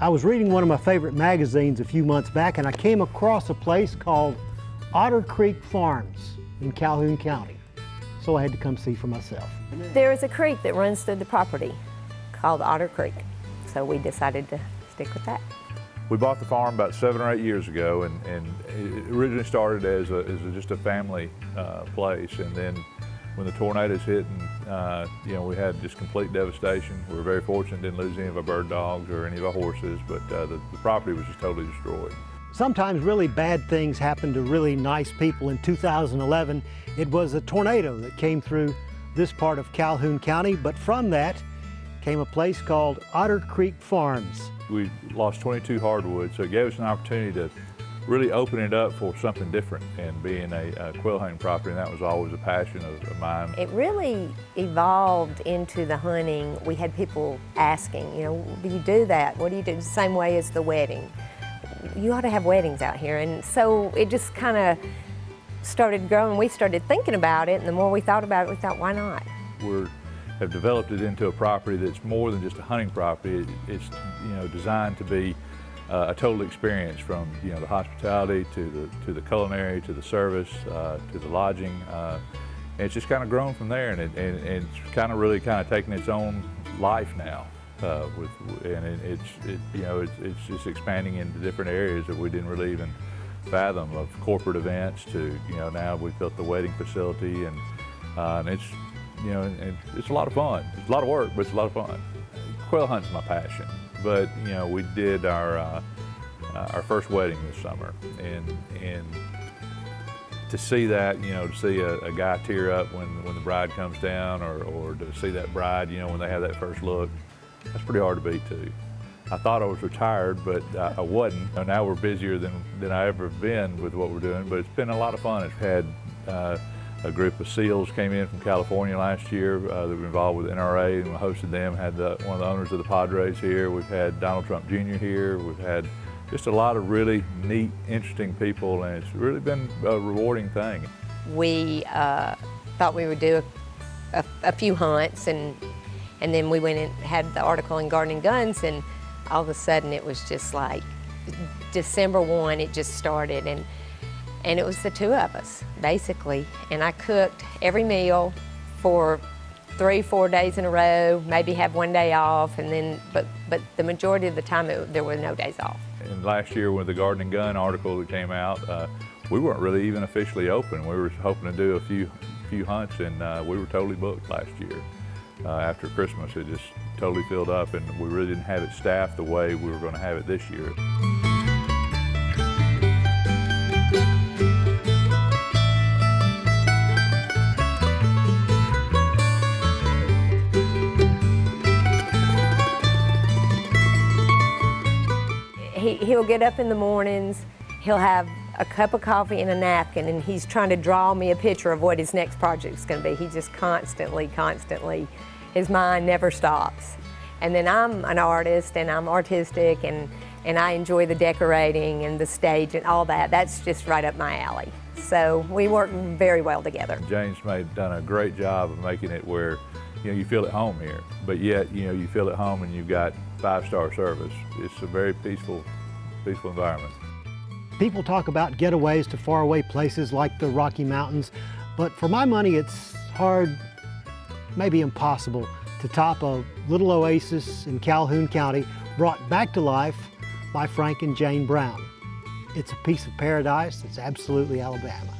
I was reading one of my favorite magazines a few months back, and I came across a place called Otter Creek Farms in Calhoun County. So I had to come see for myself. There is a creek that runs through the property called Otter Creek, so we decided to stick with that. We bought the farm about 7 or 8 years ago, and it originally started as just a family place, and then when the tornadoes hit, and we had just complete devastation. We were very fortunate, didn't lose any of our bird dogs or any of our horses, but the property was just totally destroyed. Sometimes really bad things happen to really nice people. In 2011, it was a tornado that came through this part of Calhoun County, but from that came a place called Otter Creek Farms. We lost 22 hardwoods, so it gave us an opportunity to really open it up for something different, and being a quail hunting property, and that was always a passion of mine. It really evolved into the hunting. We had people asking, do you do that? What do you do? The same way as the wedding. You ought to have weddings out here. And so it just kind of started growing. We started thinking about it, and the more we thought about it, we thought, why not? We have developed it into a property that's more than just a hunting property. It's designed to be a total experience, from the hospitality to the culinary, to the service, to the lodging. And it's just kind of grown from there, and it's kind of really taken its own life now. It's just expanding into different areas that we didn't really even fathom, of corporate events to now we've built the wedding facility, and it's it's a lot of fun. It's a lot of work, but it's a lot of fun. Quail hunting's my passion, but we did our first wedding this summer, and to see that, to see a guy tear up when the bride comes down, or to see that bride, when they have that first look, that's pretty hard to beat too. I thought I was retired, but I wasn't. Now we're busier than I ever have been with what we're doing, but it's been a lot of fun. It's had a group of SEALs came in from California last year that were involved with NRA, and we hosted them, had one of the owners of the Padres here. We've had Donald Trump Jr. here. We've had just a lot of really neat, interesting people, and it's really been a rewarding thing. We thought we would do a few hunts, and then we went and had the article in Garden and Guns, and all of a sudden it was just like December 1, it just started, and it was the two of us, basically. And I cooked every meal for 3-4 days in a row, maybe have one day off, and then, but the majority of the time there were no days off. And last year with the Garden and Gun article that came out, we weren't really even officially open. We were hoping to do a few hunts, and we were totally booked last year. After Christmas, it just totally filled up, and we really didn't have it staffed the way we were going to have it this year. He'll get up in the mornings, he'll have a cup of coffee and a napkin, and he's trying to draw me a picture of what his next project's going to be. He just constantly, his mind never stops. And then I'm an artist, and I'm artistic, and I enjoy the decorating and the stage and all that. That's just right up my alley. So we work very well together. Jane's done a great job of making it where you feel at home here, but yet you feel at home and you've got 5-star service. It's a very peaceful environment. People talk about getaways to faraway places like the Rocky Mountains, but for my money it's hard, maybe impossible, to top a little oasis in Calhoun County brought back to life by Frank and Jane Brown. It's a piece of paradise. It's absolutely Alabama.